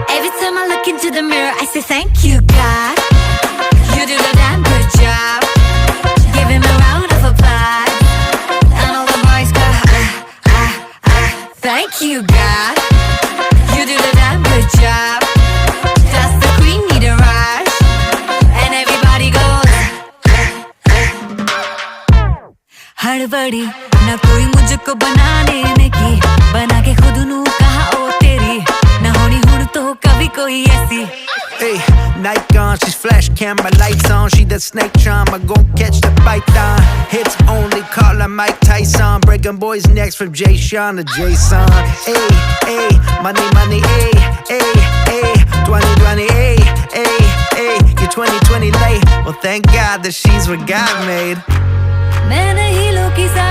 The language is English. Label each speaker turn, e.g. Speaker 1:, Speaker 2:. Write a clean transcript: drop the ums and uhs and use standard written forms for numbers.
Speaker 1: Every time I look into the mirror, I say thank you, God. You do the damn good job. Give him a round of applause. And all the boys go, thank you, God. You do the damn good job. Does the queen need a rush? And everybody goes, हड़बड़ी ना कोई मुझको बनाने में की, बना के खुद नू कहा ओ तेरी, ना होनी हुन तो कभी कोई ऐसी.
Speaker 2: Hey, night gone, she's flash camera lights on. She that snake charm, I gon' catch the python. Hits only, call her Mike Tyson. Breaking boys' necks from Jay Sean to Jason. Hey, hey, money, money, hey, hey, hey. 2020, hey, hey, hey. You're 2020 late. Well, thank God that she's what God made.
Speaker 1: मैं नहीं लोकी सारी